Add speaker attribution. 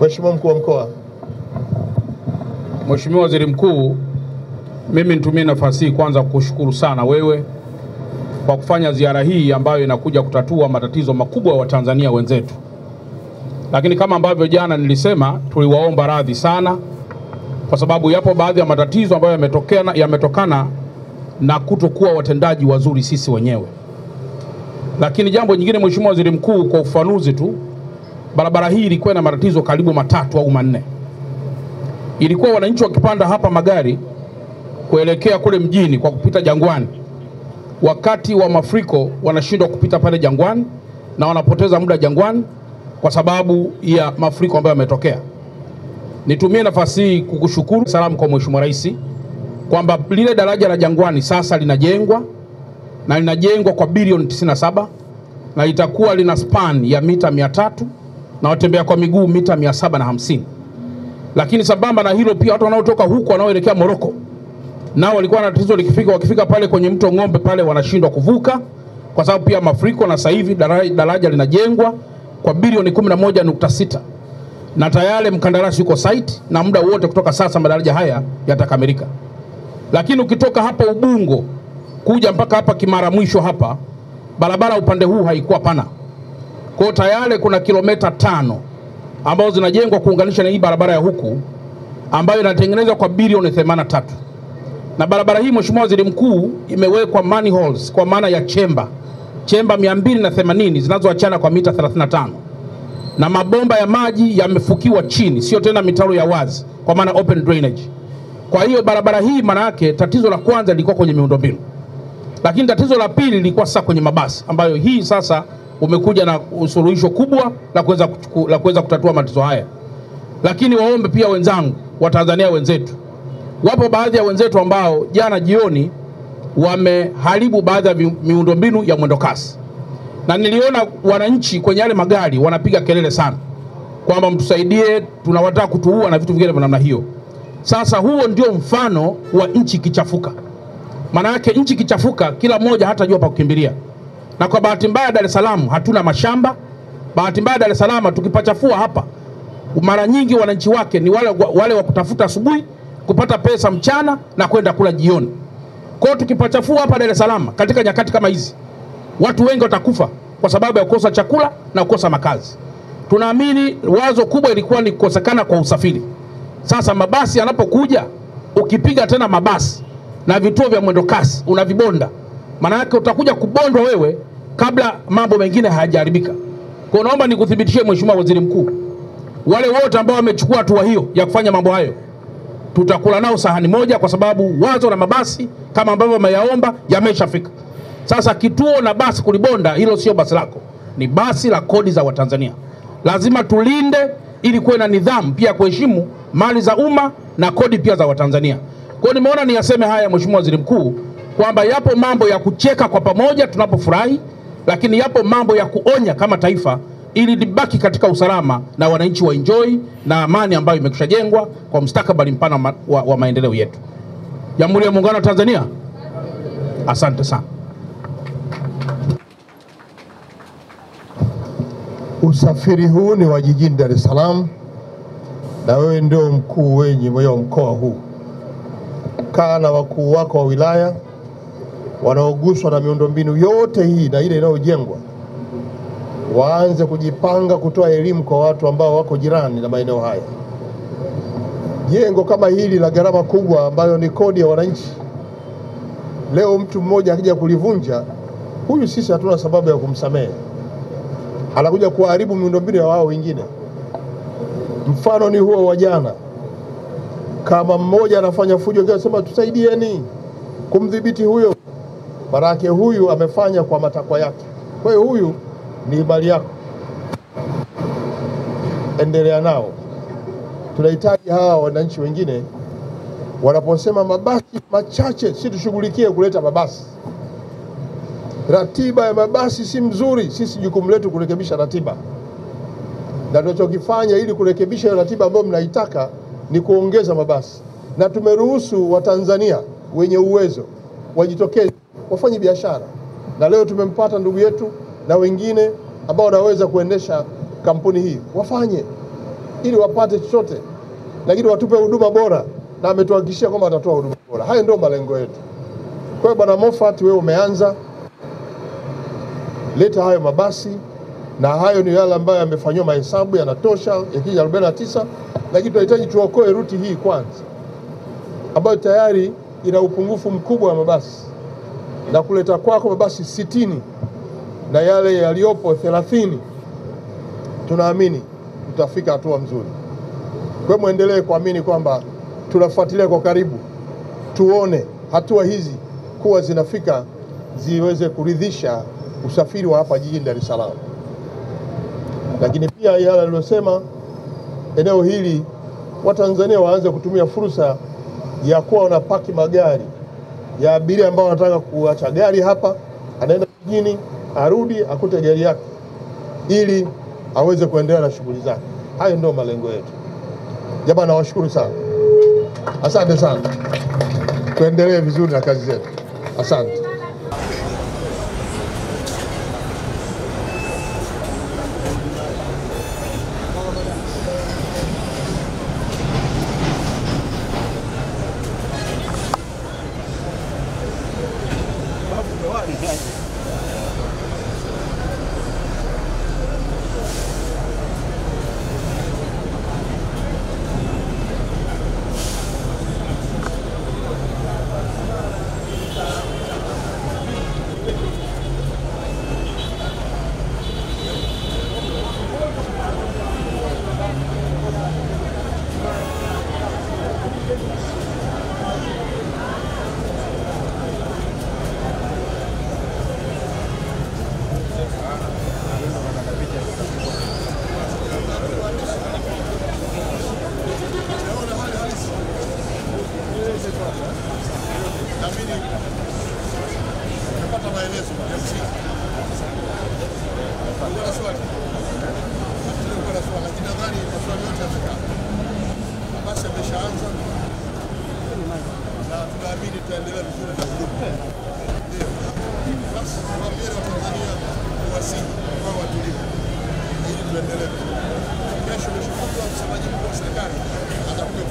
Speaker 1: Mheshimiwa Mkuu wa Mkoa.
Speaker 2: Mheshimiwa Waziri Mkuu, mimi nitumie nafasi hii kwanza kukushukuru sana wewe kwa kufanya ziara hii ambayo inakuja kutatua matatizo makubwa ya Watanzania wenzetu. Lakini kama ambavyo jana nilisema, tuliwaomba radhi sana kwa sababu yapo baadhi ya matatizo ambayo yametokana na kutokuwa watendaji wazuri sisi wenyewe. Lakini jambo nyingine Mheshimiwa Waziri Mkuu, kwa ufanuzi tu, barabara hii ilikuwa na matatizo karibu 3 au 4. Ilikuwa wananchi wakipanda hapa magari kuelekea kule mjini kwa kupita Jangwani, wakati wa mafuriko wanashindwa kupita pale Jangwani na wanapoteza muda Jangwani kwa sababu ya mafuriko ambayo yametokea. Nitumie nafasi hii kukushukuru salamu kwa Mheshimiwa Rais kwamba lile daraja la Jangwani sasa linajengwa na linajengwa kwa bilioni 97 na litakuwa lina span ya mita 300 na watembea kwa miguu mita 750. Lakini sambamba na hilo pia watu wanaotoka huko wanaoelekea Moroko nao walikuwa na tatizo, wakifika pale kwenye mto Ng'ombe pale wanashindwa kuvuka kwa sababu pia mafuriko, na sasa hivi daraja linajengwa kwa bilioni 11.6 na tayari mkandarasi yuko site na muda wote kutoka sasa madaraja haya yatakamilika. Lakini ukitoka hapa Ubungo kuja mpaka hapa Kimara mwisho hapa, barabara upande huu haikuwa pana. Kwa tayari kuna kilomita 5 ambazo zinajengwa kuunganisha na hii barabara ya huku ambayo inatengenezwa kwa bilioni 83. Na barabara hii Mheshimiwa Waziri Mkuu imewekwa manholes kwa maana ya chemba 280 zinazoachana kwa mita 35. Na mabomba ya maji yamefukiwa chini, sio tena mitaro ya wazi kwa maana open drainage. Kwa hiyo barabara hii maana yake tatizo la kwanza lilikuwa kwenye miundombinu. Lakini tatizo la pili lilikuwa sasa kwenye mabasi ambayo hii sasa umekuja na suluhisho kubwa la kuweza kutatua matatizo haya. Lakini waombe pia wenzangu, Watanzania wenzetu, wapo baadhi ya wenzetu ambao jana jioni wameharibu baadhi ya miundombinu ya mwendokasi. Na niliona wananchi kwenye yale magari wanapiga kelele sana kwamba mtusaidie, tunawataka kutuua na vitu vingine vya namna hiyo. Sasa huo ndio mfano wa nchi kichafuka. Maana yake nchi kichafuka kila mmoja hatajua pa kukimbilia. Na kwa bahati mbaya Dar es Salaam hatuna mashamba. Bahati mbaya Dar es Salaam tukipachafua hapa, mara nyingi wananchi wake ni wale wa kutafuta asubuhi, kupata pesa mchana na kwenda kula jioni. Kwa hiyo tukipachafua hapa Dar es Salaam katika nyakati kama hizi, watu wengi watakufa kwa sababu ya kukosa chakula na kukosa makazi. Tunaamini wazo kubwa ilikuwa ni kukosekana kwa usafiri. Sasa mabasi yanapokuja, ukipiga tena mabasi na vituo vya mwendokasi unavibonda, maana yake utakuja kubondwa wewe kabla mambo mengine hayajaribika. Kwa naomba nikuthibitishie Mheshimiwa Waziri Mkuu, wale wote ambao wamechukua hatua hiyo ya kufanya mambo hayo tutakula nao sahani moja, kwa sababu wazo la mabasi kama ambavyo wameyaomba yameshafika. Sasa kituo na basi kulibonda, hilo sio basi lako, ni basi la kodi za Watanzania. Lazima tulinde ili kuwe na nidhamu pia kuheshimu mali za umma na kodi pia za Watanzania. Kwa hiyo nimeona niyaseme haya Mheshimiwa Waziri Mkuu kwamba yapo mambo ya kucheka kwa pamoja tunapofurahi, lakini yapo mambo ya kuonya kama taifa ili libaki katika usalama na wananchi wa enjoy na amani ambayo imekushajengwa kwa mustakabali mpana wa maendeleo yetu. Jamhuri ya Muungano wa Tanzania. Asante sana.
Speaker 1: Usafiri huu ni wa jijini Dar es Salaam na wewe ndio mkuu wa mkoa huu. Kaa na wakuu wako wa wilaya wanaoguswa na miundombinu yote hii na ile inayojengwa, waanze kujipanga kutoa elimu kwa watu ambao wako jirani na maeneo haya. Jengo kama hili la gharama kubwa ambayo ni kodi ya wananchi, leo mtu mmoja akija kulivunja, huyu sisi hatuna sababu ya kumsamehe. Anakuja kuharibu miundombinu ya wao wengine. Mfano ni huo wa jana. Kama mmoja anafanya fujo anasema tusaidieni kumdhibiti huyo, baraka huyu amefanya kwa matakwa yake. Kwa hiyo huyu ni mali yako, endelea nao. Tunahitaji hawa wananchi wengine wanaposema mabasi machache, si tushughulikie kuleta mabasi. Ratiba ya mabasi si mzuri, sisi jukumu letu kurekebisha ratiba. Na tunachokifanya ili kurekebisha ratiba ambayo mnaitaka ni kuongeza mabasi. Na tumeruhusu Watanzania wenye uwezo wajitokeze wafanye biashara. Na leo tumempata ndugu yetu na wengine ambao wanaweza kuendesha kampuni hii, wafanye. ili wapate chochote, lakini watupe huduma bora, na ametuhakikishia kwamba atatoa huduma bora. Hayo ndio malengo yetu. Kwa hiyo Bwana Moffat, wewe umeanza, leta hayo mabasi, na hayo ni yale ambayo yamefanywa mahesabu, yanatosha yakija 49, lakini tunahitaji tuokoe ruti hii kwanza, ambayo tayari ina upungufu mkubwa wa mabasi, na kuleta kwako mabasi 60 na yale yaliyopo 30, tunaamini tutafika hatua nzuri. Kwa hiyo muendelee kuamini kwamba tunafuatilia kwa karibu, tuone hatua hizi kuwa zinafika, ziweze kuridhisha usafiri wa hapa jijini Dar es Salaam. Lakini pia yale aliyosema, eneo hili Watanzania waanze kutumia fursa ya kuwa wanapaki magari ya abiria ambao wanataka kuacha gari hapa, anaenda jijini, arudi akute gari yake, ili aweze kuendelea na shughuli zake. Hayo ndio malengo yetu. Jamani, nawashukuru sana. Asante sana. Tuendelee vizuri na kazi zetu. Asante. Kesho msemaji mkuu wa serikali atakuja